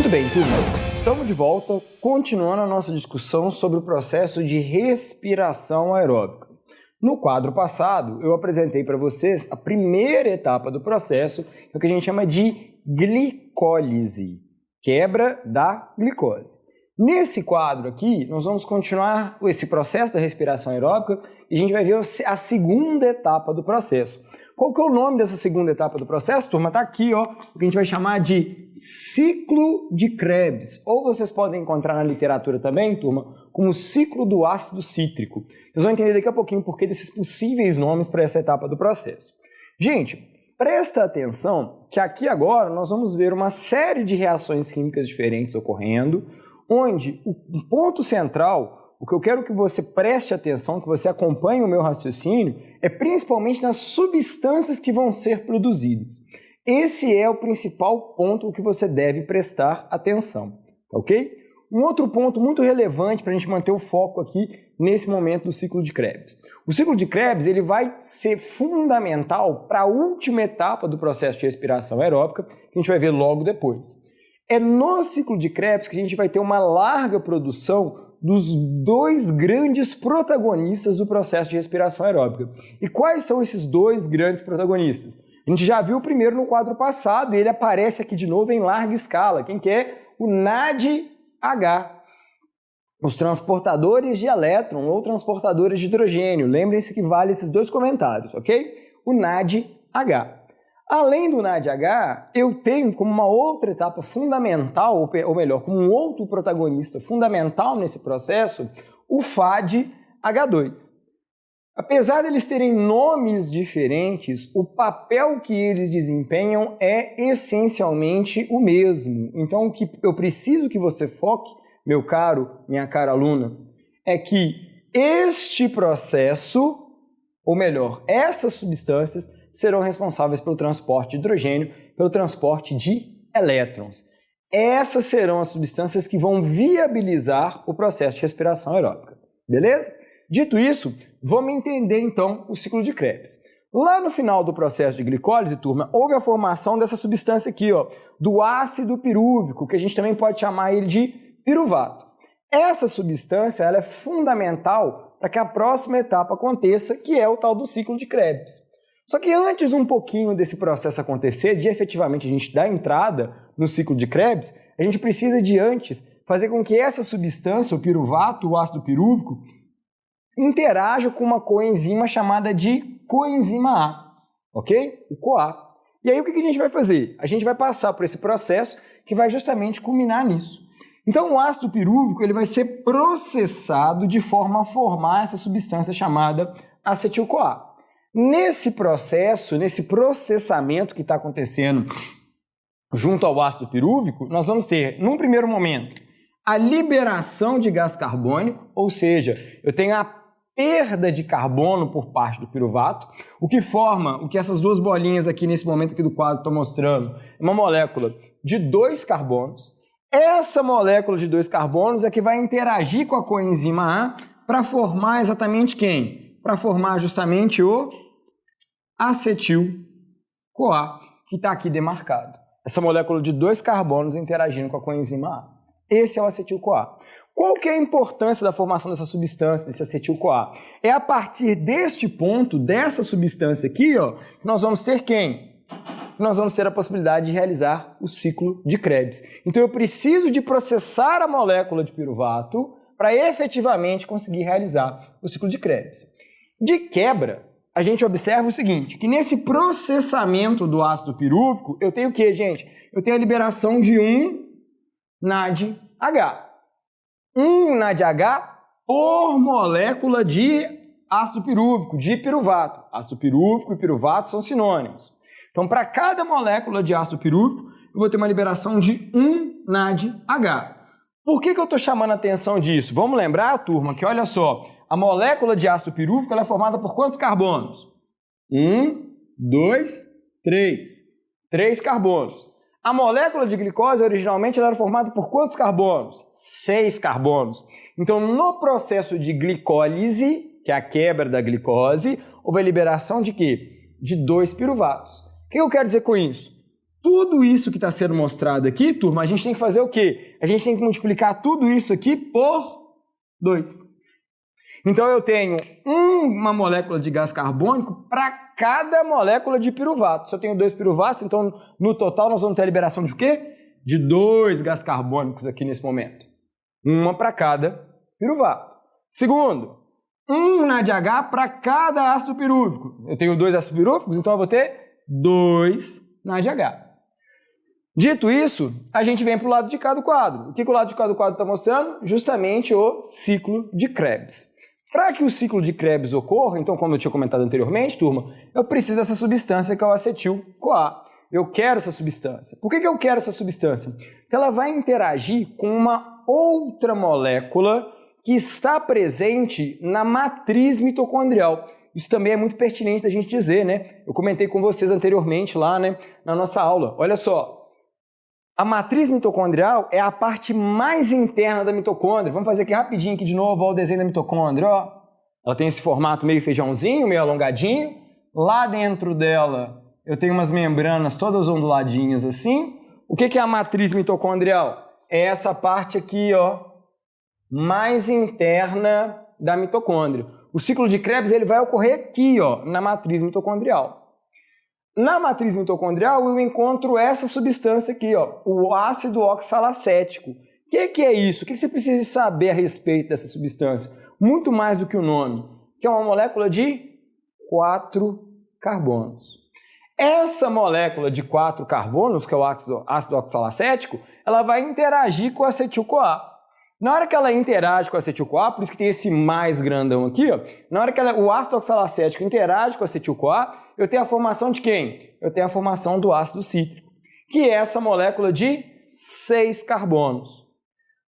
Muito bem, turma. Estamos de volta, continuando a nossa discussão sobre o processo de respiração aeróbica. No quadro passado, eu apresentei para vocês a primeira etapa do processo, que é o que a gente chama de glicólise, quebra da glicose. Nesse quadro aqui, nós vamos continuar esse processo da respiração aeróbica e a gente vai ver a segunda etapa do processo. Qual que é o nome dessa segunda etapa do processo, turma? Está aqui, ó, o que a gente vai chamar de ciclo de Krebs. Ou vocês podem encontrar na literatura também, turma, como ciclo do ácido cítrico. Vocês vão entender daqui a pouquinho o porquê desses possíveis nomes para essa etapa do processo. Gente, presta atenção que aqui agora nós vamos ver uma série de reações químicas diferentes ocorrendo, onde o ponto central, o que eu quero que você preste atenção, que você acompanhe o meu raciocínio, é principalmente nas substâncias que vão ser produzidas. Esse é o principal ponto que você deve prestar atenção, ok? Um outro ponto muito relevante para a gente manter o foco aqui nesse momento do ciclo de Krebs. O ciclo de Krebs ele vai ser fundamental para a última etapa do processo de respiração aeróbica, que a gente vai ver logo depois. É no ciclo de Krebs que a gente vai ter uma larga produção dos dois grandes protagonistas do processo de respiração aeróbica. E quais são esses dois grandes protagonistas? A gente já viu o primeiro no quadro passado e ele aparece aqui de novo em larga escala. Quem que é? O NADH. Os transportadores de elétron ou transportadores de hidrogênio. Lembrem-se que vale esses dois comentários, ok? O NADH. Além do NADH, eu tenho como uma outra etapa fundamental, ou melhor, como um outro protagonista fundamental nesse processo, o FADH2. Apesar de eles terem nomes diferentes, o papel que eles desempenham é essencialmente o mesmo. Então, o que eu preciso que você foque, meu caro, minha cara aluna, é que este processo, ou melhor, essas substâncias, serão responsáveis pelo transporte de hidrogênio, pelo transporte de elétrons. Essas serão as substâncias que vão viabilizar o processo de respiração aeróbica. Beleza? Dito isso, vamos entender então o ciclo de Krebs. Lá no final do processo de glicólise, turma, houve a formação dessa substância aqui, ó, do ácido pirúvico, que a gente também pode chamar ele de piruvato. Essa substância ela é fundamental para que a próxima etapa aconteça, que é o tal do ciclo de Krebs. Só que antes um pouquinho desse processo acontecer, de efetivamente a gente dar entrada no ciclo de Krebs, a gente precisa de antes fazer com que essa substância, o piruvato, o ácido pirúvico, interaja com uma coenzima chamada de coenzima A, ok? O CoA. E aí o que a gente vai fazer? A gente vai passar por esse processo que vai justamente culminar nisso. Então o ácido pirúvico ele vai ser processado de forma a formar essa substância chamada acetil-CoA. Nesse processo, nesse processamento que está acontecendo junto ao ácido pirúvico, nós vamos ter, num primeiro momento, a liberação de gás carbônico, ou seja, eu tenho a perda de carbono por parte do piruvato, o que forma, o que essas duas bolinhas aqui nesse momento aqui do quadro estão mostrando, é uma molécula de 2 carbonos. Essa molécula de 2 carbonos é que vai interagir com a coenzima A para formar exatamente quem? Para formar justamente o acetil-CoA, que está aqui demarcado. Essa molécula de 2 carbonos interagindo com a coenzima A. Esse é o acetil-CoA. Qual que é a importância da formação dessa substância, desse acetil-CoA? É a partir deste ponto, dessa substância aqui, ó, que nós vamos ter quem? Nós vamos ter a possibilidade de realizar o ciclo de Krebs. Então eu preciso de processar a molécula de piruvato para efetivamente conseguir realizar o ciclo de Krebs. De quebra, a gente observa o seguinte, que nesse processamento do ácido pirúvico, eu tenho o quê, gente? Eu tenho a liberação de um NADH. Um NADH por molécula de ácido pirúvico, de piruvato. Ácido pirúvico e piruvato são sinônimos. Então, para cada molécula de ácido pirúvico, eu vou ter uma liberação de um NADH. Por que eu estou chamando a atenção disso? Vamos lembrar, turma, que olha só, a molécula de ácido pirúvico ela é formada por quantos carbonos? 1, 2, 3. 3 carbonos. A molécula de glicose, originalmente, ela era formada por quantos carbonos? 6 carbonos. Então, no processo de glicólise, que é a quebra da glicose, houve a liberação de quê? De 2 piruvatos. O que eu quero dizer com isso? Tudo isso que está sendo mostrado aqui, turma, a gente tem que fazer o quê? A gente tem que multiplicar tudo isso aqui por 2. Então eu tenho uma molécula de gás carbônico para cada molécula de piruvato. Se eu tenho 2 piruvatos, então no total nós vamos ter a liberação de o quê? De 2 gás carbônicos aqui nesse momento. Uma para cada piruvato. Segundo, 1 NADH para cada ácido pirúvico. Eu tenho 2 ácidos pirúvicos, então eu vou ter 2 NADH. Dito isso, a gente vem para o lado de cá do quadro. O que o lado de cá do quadro está mostrando? Justamente o ciclo de Krebs. Para que o ciclo de Krebs ocorra, então, como eu tinha comentado anteriormente, turma, eu preciso dessa substância que é o acetil-CoA. Eu quero essa substância. Por que eu quero essa substância? Porque ela vai interagir com uma outra molécula que está presente na matriz mitocondrial. Isso também é muito pertinente da gente dizer, né? Eu comentei com vocês anteriormente lá, né, na nossa aula. Olha só, a matriz mitocondrial é a parte mais interna da mitocôndria. Vamos fazer aqui rapidinho aqui de novo, ó, o desenho da mitocôndria, ó. Ela tem esse formato meio feijãozinho, meio alongadinho. Lá dentro dela eu tenho umas membranas todas onduladinhas assim. O que é a matriz mitocondrial? É essa parte aqui, ó, mais interna da mitocôndria. O ciclo de Krebs ele vai ocorrer aqui, ó, na matriz mitocondrial. Na matriz mitocondrial eu encontro essa substância aqui, ó, o ácido oxalacético. O que é isso? O que você precisa saber a respeito dessa substância? Muito mais do que o nome, que é uma molécula de 4 carbonos. Essa molécula de 4 carbonos, que é o ácido oxalacético, ela vai interagir com o acetil-CoA. Na hora que ela interage com o acetil-CoA, por isso que tem esse mais grandão aqui, ó, na hora que o ácido oxalacético interage com o acetil-CoA, eu tenho a formação de quem? Eu tenho a formação do ácido cítrico, que é essa molécula de 6 carbonos.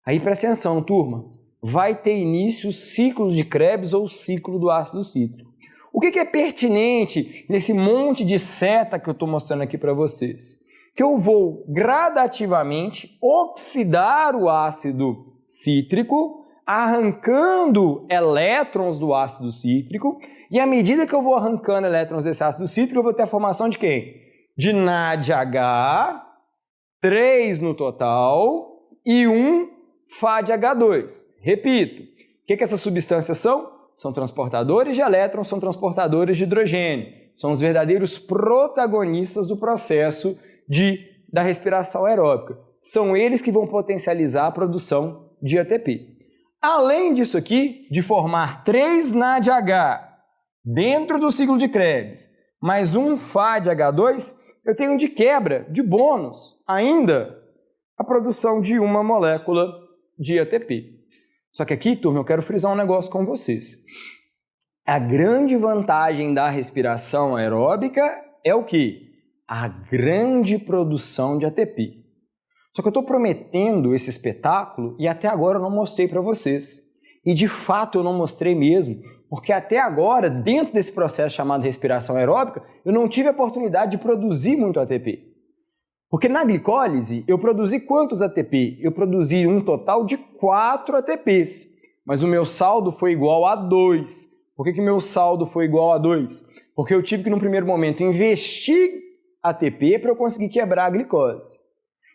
Aí presta atenção, turma, vai ter início o ciclo de Krebs ou o ciclo do ácido cítrico. O que é pertinente nesse monte de seta que eu estou mostrando aqui para vocês? Que eu vou gradativamente oxidar o ácido cítrico, arrancando elétrons do ácido cítrico, e à medida que eu vou arrancando elétrons desse ácido cítrico, eu vou ter a formação de quem? De NADH, 3 no total, e 1 FADH2. Repito, o que essas substâncias são? São transportadores de elétrons, são transportadores de hidrogênio. São os verdadeiros protagonistas do processo da respiração aeróbica. São eles que vão potencializar a produção de ATP. Além disso aqui, de formar 3 NADH dentro do ciclo de Krebs, mais 1 FADH2, eu tenho de quebra, de bônus, ainda a produção de uma molécula de ATP. Só que aqui, turma, eu quero frisar um negócio com vocês. A grande vantagem da respiração aeróbica é o quê? A grande produção de ATP. Só que eu estou prometendo esse espetáculo e até agora eu não mostrei para vocês. E de fato eu não mostrei mesmo, porque até agora, dentro desse processo chamado respiração aeróbica, eu não tive a oportunidade de produzir muito ATP. Porque na glicólise eu produzi quantos ATP? Eu produzi um total de 4 ATPs, mas o meu saldo foi igual a 2. Por que meu saldo foi igual a 2? Porque eu tive que, no primeiro momento, investir ATP para eu conseguir quebrar a glicose.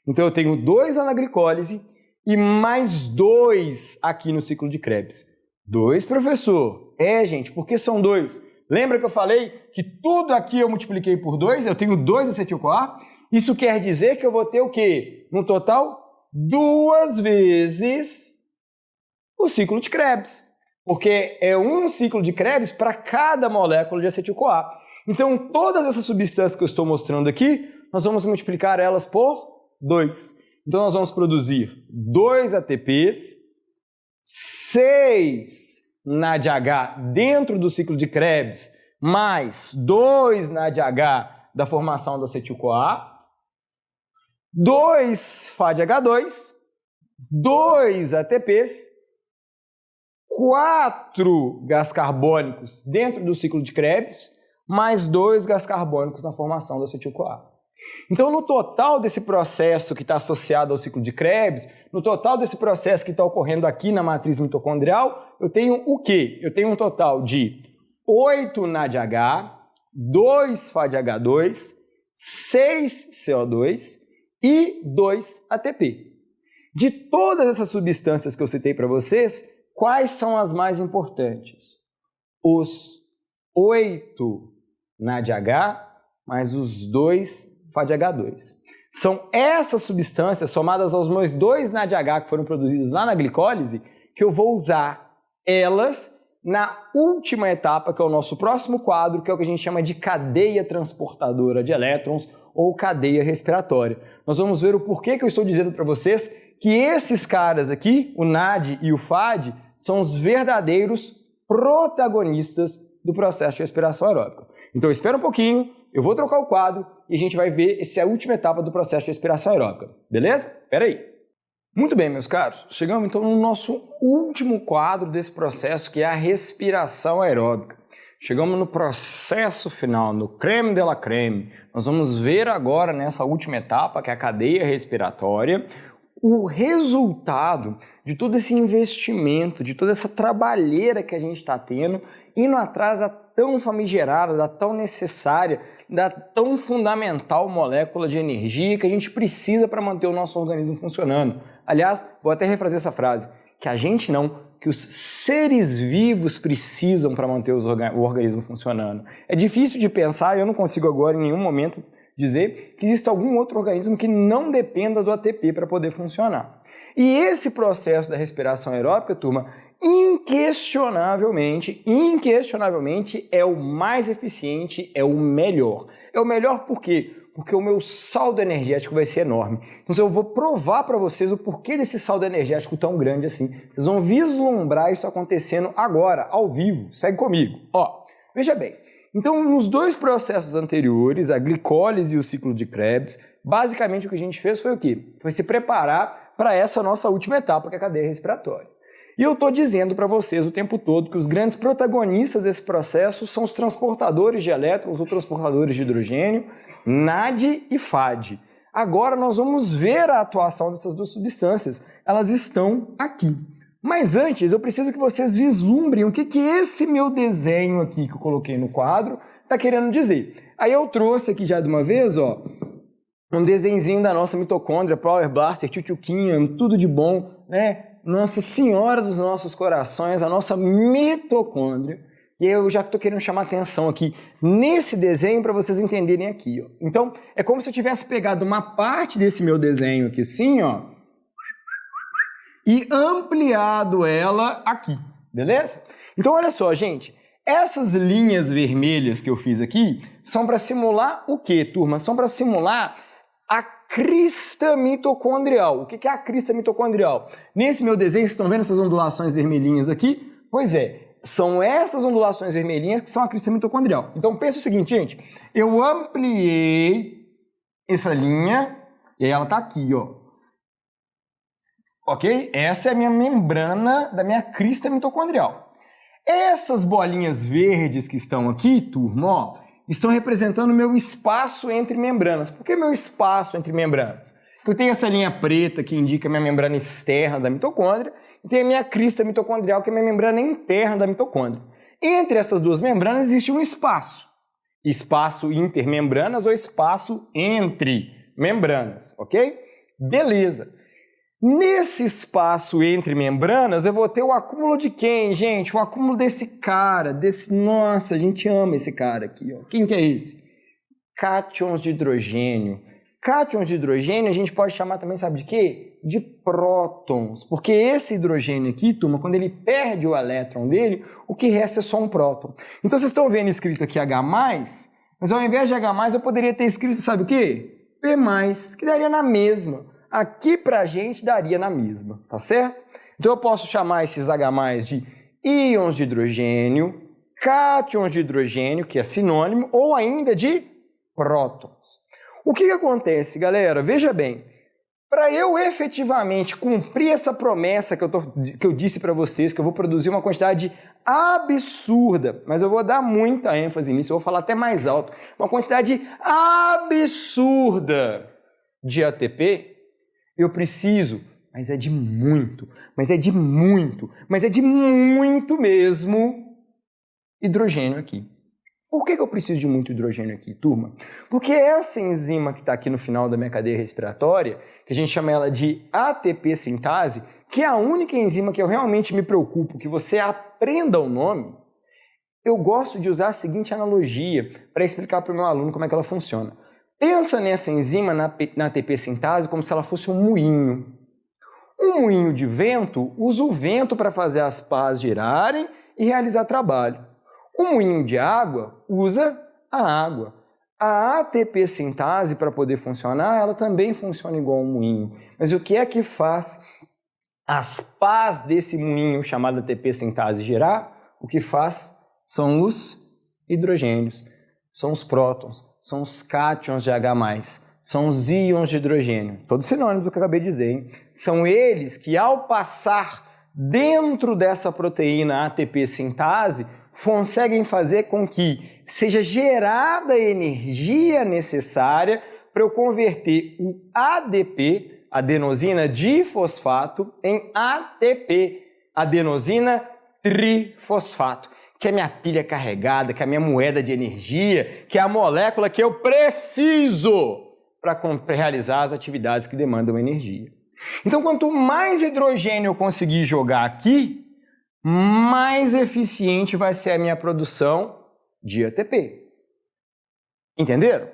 Então eu tenho 2 lá na glicólise e mais 2 aqui no ciclo de Krebs. 2, professor? É, gente, por que são 2? Lembra que eu falei que tudo aqui eu multipliquei por 2? Eu tenho 2 acetil-CoA? Isso quer dizer que eu vou ter o quê? No total, 2 vezes o ciclo de Krebs. Porque é um ciclo de Krebs para cada molécula de acetil-CoA. Então, todas essas substâncias que eu estou mostrando aqui, nós vamos multiplicar elas por 2. Então, nós vamos produzir 2 ATPs, 6 NADH dentro do ciclo de Krebs, mais 2 NADH da formação do acetil-CoA, 2 FADH2, 2 ATPs, 4 gás carbônicos dentro do ciclo de Krebs, mais 2 gás carbônicos na formação do acetil-CoA. Então, no total desse processo que está associado ao ciclo de Krebs, no total desse processo que está ocorrendo aqui na matriz mitocondrial, eu tenho o quê? Eu tenho um total de 8 NADH, 2 FADH2, 6 CO2 e 2 ATP. De todas essas substâncias que eu citei para vocês, quais são as mais importantes? Os 8 NADH mais os 2 FADH2. São essas substâncias, somadas aos meus 2 NADH que foram produzidos lá na glicólise, que eu vou usar elas na última etapa, que é o nosso próximo quadro, que é o que a gente chama de cadeia transportadora de elétrons ou cadeia respiratória. Nós vamos ver o porquê que eu estou dizendo para vocês que esses caras aqui, o NAD e o FAD, são os verdadeiros protagonistas do processo de respiração aeróbica. Então espera um pouquinho, eu vou trocar o quadro e a gente vai ver essa última etapa do processo de respiração aeróbica, beleza? Espera aí. Muito bem, meus caros, chegamos então no nosso último quadro desse processo, que é a respiração aeróbica. Chegamos no processo final, no creme de la creme. Nós vamos ver agora nessa última etapa, que é a cadeia respiratória, o resultado de todo esse investimento, de toda essa trabalheira que a gente está tendo, indo atrás da tão famigerada, da tão necessária, da tão fundamental molécula de energia que a gente precisa para manter o nosso organismo funcionando. Aliás, vou até refrazer essa frase, que a gente não, que os seres vivos precisam para manter o organismo funcionando. É difícil de pensar, eu não consigo agora em nenhum momento dizer que existe algum outro organismo que não dependa do ATP para poder funcionar. E esse processo da respiração aeróbica, turma, inquestionavelmente é o mais eficiente, é o melhor. É o melhor por quê? Porque o meu saldo energético vai ser enorme. Então eu vou provar para vocês o porquê desse saldo energético tão grande assim. Vocês vão vislumbrar isso acontecendo agora, ao vivo. Segue comigo. Ó, veja bem. Então, nos 2 processos anteriores, a glicólise e o ciclo de Krebs, basicamente o que a gente fez foi o quê? Foi se preparar para essa nossa última etapa, que é a cadeia respiratória. E eu estou dizendo para vocês o tempo todo que os grandes protagonistas desse processo são os transportadores de elétrons ou transportadores de hidrogênio, NAD e FAD. Agora nós vamos ver a atuação dessas 2 substâncias. Elas estão aqui. Mas antes, eu preciso que vocês vislumbrem o que esse meu desenho aqui que eu coloquei no quadro está querendo dizer. Aí eu trouxe aqui já de uma vez, ó, um desenhozinho da nossa mitocôndria, Power Blaster, tchutchuquinha, tudo de bom, né? Nossa Senhora dos nossos corações, a nossa mitocôndria. E eu já estou querendo chamar atenção aqui nesse desenho para vocês entenderem aqui, ó. Então, é como se eu tivesse pegado uma parte desse meu desenho aqui assim, ó, e ampliado ela aqui, beleza? Então, olha só, gente. Essas linhas vermelhas que eu fiz aqui são para simular o quê, turma? São para simular a crista mitocondrial. O que é a crista mitocondrial? Nesse meu desenho, vocês estão vendo essas ondulações vermelhinhas aqui? Pois é, são essas ondulações vermelhinhas que são a crista mitocondrial. Então, pensa o seguinte, gente. Eu ampliei essa linha e ela está aqui, ó. Ok? Essa é a minha membrana da minha crista mitocondrial. Essas bolinhas verdes que estão aqui, turma, ó, estão representando o meu espaço entre membranas. Por que meu espaço entre membranas? Porque eu tenho essa linha preta que indica a minha membrana externa da mitocôndria e tem a minha crista mitocondrial, que é a minha membrana interna da mitocôndria. Entre essas 2 membranas existe um espaço. Espaço intermembranas ou espaço entre membranas, ok? Beleza. Nesse espaço entre membranas, eu vou ter o acúmulo de quem, gente? O acúmulo desse cara, desse... Nossa, a gente ama esse cara aqui, ó. Quem que é esse? Cátions de hidrogênio. Cátions de hidrogênio a gente pode chamar também, sabe de quê? De prótons. Porque esse hidrogênio aqui, turma, quando ele perde o elétron dele, o que resta é só um próton. Então, vocês estão vendo escrito aqui H+, mas ao invés de H+, eu poderia ter escrito, sabe o quê? P+, que daria na mesma. Aqui pra gente daria na mesma, tá certo? Então eu posso chamar esses H+ de íons de hidrogênio, cátions de hidrogênio, que é sinônimo, ou ainda de prótons. O que acontece, galera? Veja bem, para eu efetivamente cumprir essa promessa que eu disse para vocês, que eu vou produzir uma quantidade absurda, mas eu vou dar muita ênfase nisso, eu vou falar até mais alto, uma quantidade absurda de ATP, eu preciso, mas é de muito mesmo, hidrogênio aqui. Por que eu preciso de muito hidrogênio aqui, turma? Porque essa enzima que está aqui no final da minha cadeia respiratória, que a gente chama ela de ATP sintase, que é a única enzima que eu realmente me preocupo que você aprenda o nome, eu gosto de usar a seguinte analogia para explicar para o meu aluno como é que ela funciona. Pensa nessa enzima na ATP sintase como se ela fosse um moinho. Um moinho de vento usa o vento para fazer as pás girarem e realizar trabalho. Um moinho de água usa a água. A ATP sintase, para poder funcionar, ela também funciona igual um moinho. Mas o que é que faz as pás desse moinho chamado ATP sintase girar? O que faz são os hidrogênios, são os prótons, são os cátions de H+, são os íons de hidrogênio. Todos sinônimos do que eu acabei de dizer, hein? São eles que, ao passar dentro dessa proteína ATP sintase, conseguem fazer com que seja gerada a energia necessária para eu converter o ADP, adenosina difosfato, em ATP, adenosina trifosfato, que é a minha pilha carregada, que é a minha moeda de energia, que é a molécula que eu preciso para realizar as atividades que demandam energia. Então, quanto mais hidrogênio eu conseguir jogar aqui, mais eficiente vai ser a minha produção de ATP. Entenderam?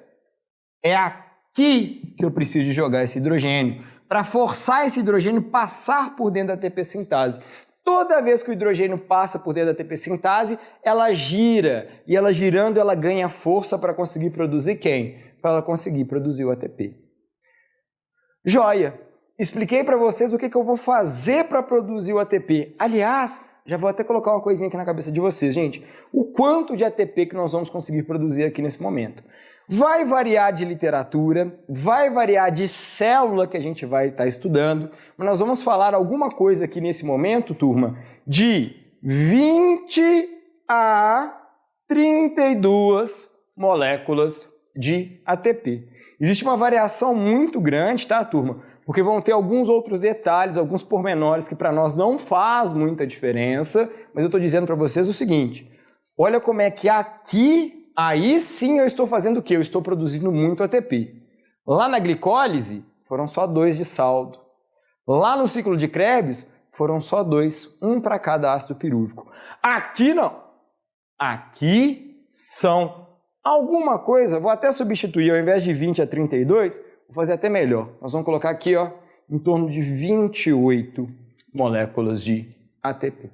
É aqui que eu preciso de jogar esse hidrogênio, para forçar esse hidrogênio passar por dentro da ATP sintase. Toda vez que o hidrogênio passa por dentro da ATP sintase, ela gira, e ela girando, ela ganha força para conseguir produzir quem? Para ela conseguir produzir o ATP. Joia! Expliquei para vocês o que eu vou fazer para produzir o ATP. Aliás, já vou até colocar uma coisinha aqui na cabeça de vocês, gente. O quanto de ATP que nós vamos conseguir produzir aqui nesse momento. Vai variar de literatura, vai variar de célula que a gente vai estar estudando, mas nós vamos falar alguma coisa aqui nesse momento, turma, de 20 a 32 moléculas de ATP. Existe uma variação muito grande, tá, turma? Porque vão ter alguns outros detalhes, alguns pormenores que para nós não faz muita diferença, mas eu estou dizendo para vocês o seguinte, olha como é que aqui, aí sim eu estou fazendo o quê? Eu estou produzindo muito ATP. Lá na glicólise, foram só 2 de saldo. Lá no ciclo de Krebs, foram só 2, um para cada ácido pirúvico. Aqui não. Aqui são alguma coisa, vou até substituir, ao invés de 20 a 32, vou fazer até melhor. Nós vamos colocar aqui, ó, em torno de 28 moléculas de ATP.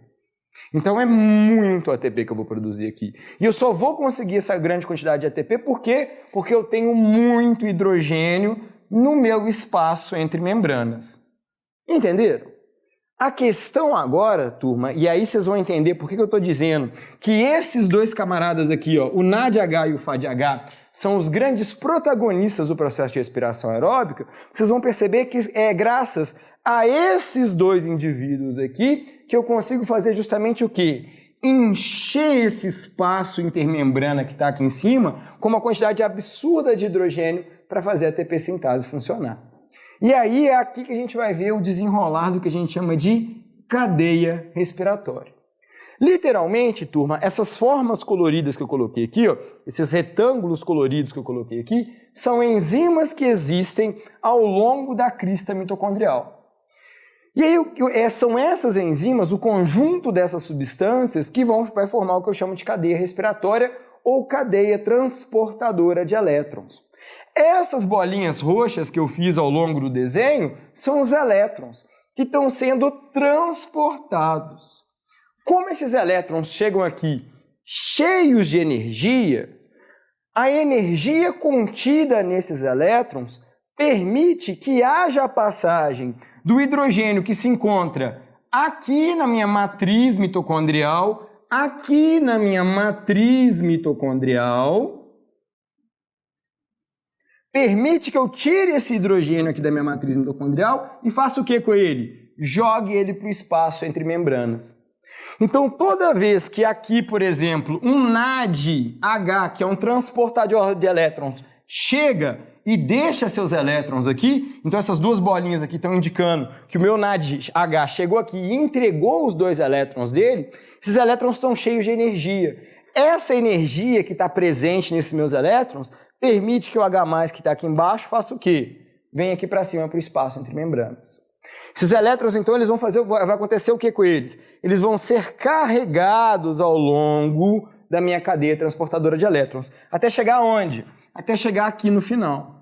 Então é muito ATP que eu vou produzir aqui. E eu só vou conseguir essa grande quantidade de ATP por quê? Porque eu tenho muito hidrogênio no meu espaço entre membranas. Entenderam? A questão agora, turma, e aí vocês vão entender por que eu estou dizendo que esses dois camaradas aqui, ó, o NADH e o FADH, são os grandes protagonistas do processo de respiração aeróbica, vocês vão perceber que é graças a esses dois indivíduos aqui que eu consigo fazer justamente o quê? Encher esse espaço intermembrana que está aqui em cima com uma quantidade absurda de hidrogênio para fazer a ATP sintase funcionar. E aí é aqui que a gente vai ver o desenrolar do que a gente chama de cadeia respiratória. Literalmente, turma, essas formas coloridas que eu coloquei aqui, ó, esses retângulos coloridos que eu coloquei aqui, são enzimas que existem ao longo da crista mitocondrial. E aí são essas enzimas, o conjunto dessas substâncias que vai formar o que eu chamo de cadeia respiratória ou cadeia transportadora de elétrons. Essas bolinhas roxas que eu fiz ao longo do desenho são os elétrons que estão sendo transportados. Como esses elétrons chegam aqui cheios de energia, a energia contida nesses elétrons permite que haja a passagem do hidrogênio que se encontra aqui na minha matriz mitocondrial, aqui na minha matriz mitocondrial, permite que eu tire esse hidrogênio aqui da minha matriz mitocondrial e faça o que com ele? Jogue ele para o espaço entre membranas. Então, toda vez que aqui, por exemplo, um NADH, que é um transportador de elétrons, chega e deixa seus elétrons aqui, então essas duas bolinhas aqui estão indicando que o meu NADH chegou aqui e entregou os 2 elétrons dele, esses elétrons estão cheios de energia. essa energia que está presente nesses meus elétrons permite que o H+, que está aqui embaixo, faça o quê? Venha aqui para cima, para o espaço entre membranas. Esses elétrons, então, eles vão fazer, vai acontecer o que com eles? Eles vão ser carregados ao longo da minha cadeia transportadora de elétrons. Até chegar aonde? Até chegar aqui no final.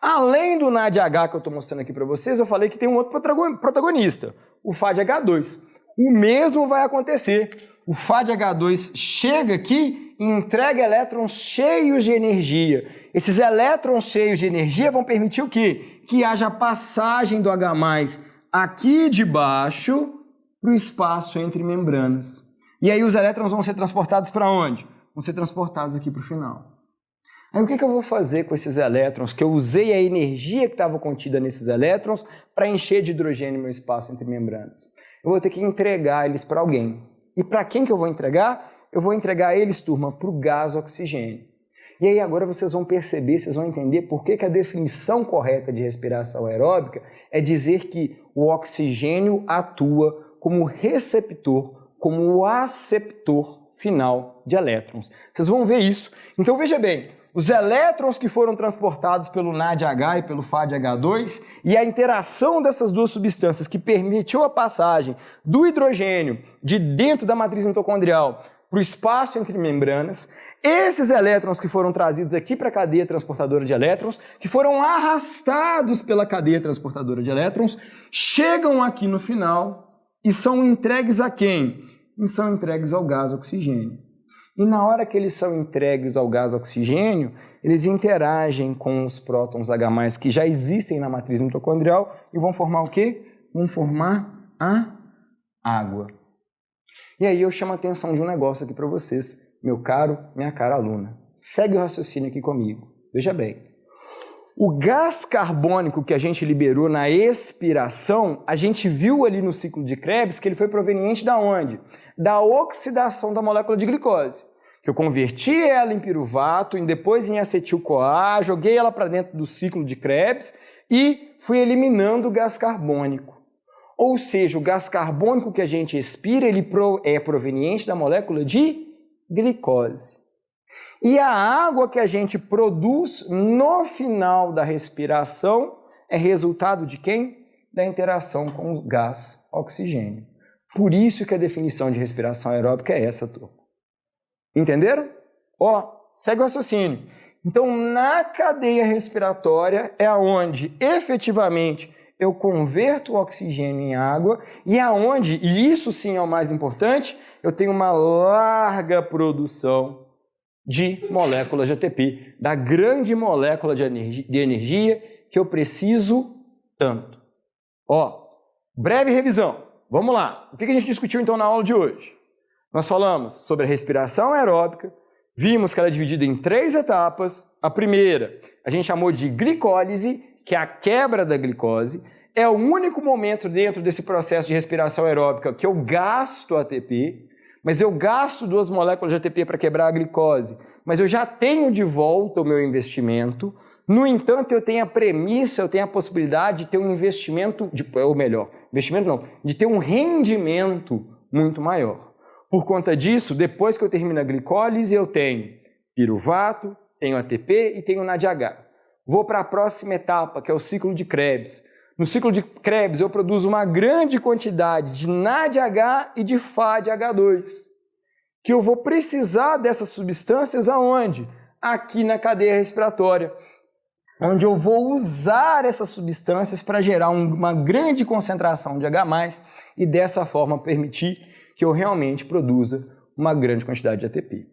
Além do NADH que eu estou mostrando aqui para vocês, eu falei que tem um outro protagonista, o FADH2. O mesmo vai acontecer. O FADH2 chega aqui e entrega elétrons cheios de energia. Esses elétrons cheios de energia vão permitir o quê? Que haja passagem do H+ aqui de baixo para o espaço entre membranas. E aí os elétrons vão ser transportados para onde? Vão ser transportados aqui para o final. Aí o que eu vou fazer com esses elétrons? Que eu usei a energia que estava contida nesses elétrons para encher de hidrogênio meu espaço entre membranas. Eu vou ter que entregar eles para alguém. E para quem que eu vou entregar? Eu vou entregar eles, turma, para o gás oxigênio. E aí agora vocês vão perceber, vocês vão entender por que a definição correta de respiração aeróbica é dizer que o oxigênio atua como receptor, como o aceptor final de elétrons. Vocês vão ver isso. Então veja bem, os elétrons que foram transportados pelo NADH e pelo FADH2 e a interação dessas duas substâncias que permitiu a passagem do hidrogênio de dentro da matriz mitocondrial para o espaço entre membranas, esses elétrons que foram trazidos aqui para a cadeia transportadora de elétrons, que foram arrastados pela cadeia transportadora de elétrons, chegam aqui no final e são entregues a quem? E são entregues ao gás oxigênio. E na hora que eles são entregues ao gás oxigênio, eles interagem com os prótons H+, que já existem na matriz mitocondrial e vão formar o quê? Vão formar a água. E aí eu chamo a atenção de um negócio aqui para vocês, meu caro, minha cara aluna. Segue o raciocínio aqui comigo. Veja bem. O gás carbônico que a gente liberou na expiração, a gente viu ali no ciclo de Krebs que ele foi proveniente da onde? Da oxidação da molécula de glicose. Que eu converti ela em piruvato, depois em acetil-CoA, joguei ela para dentro do ciclo de Krebs e fui eliminando o gás carbônico. Ou seja, o gás carbônico que a gente expira, ele é proveniente da molécula de glicose. E a água que a gente produz no final da respiração é resultado de quem? Da interação com o gás oxigênio. Por isso que a definição de respiração aeróbica é essa, turma. Entenderam? Ó, segue o raciocínio. Então, na cadeia respiratória é onde efetivamente eu converto o oxigênio em água e aonde, e isso sim é o mais importante, eu tenho uma larga produção de moléculas de ATP, da grande molécula de energia que eu preciso tanto. Ó, breve revisão. Vamos lá. O que a gente discutiu então na aula de hoje? Nós falamos sobre a respiração aeróbica, vimos que ela é dividida em 3 etapas. A primeira a gente chamou de glicólise, que é a quebra da glicose. É o único momento dentro desse processo de respiração aeróbica que eu gasto ATP, mas eu gasto 2 moléculas de ATP para quebrar a glicose, mas eu já tenho de volta o meu investimento. No entanto, eu tenho a premissa, eu tenho a possibilidade de ter um investimento, ou melhor, investimento não, de ter um rendimento muito maior. Por conta disso, depois que eu termino a glicólise, eu tenho piruvato, tenho ATP e tenho NADH. Vou para a próxima etapa, que é o ciclo de Krebs. No ciclo de Krebs, eu produzo uma grande quantidade de NADH e de FADH2, que eu vou precisar dessas substâncias aonde? Aqui na cadeia respiratória, onde eu vou usar essas substâncias para gerar uma grande concentração de H+, e dessa forma permitir que eu realmente produza uma grande quantidade de ATP.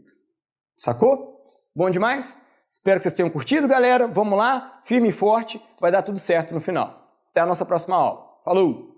Sacou? Bom demais? Espero que vocês tenham curtido, galera. Vamos lá, firme e forte, vai dar tudo certo no final. Até a nossa próxima aula. Falou!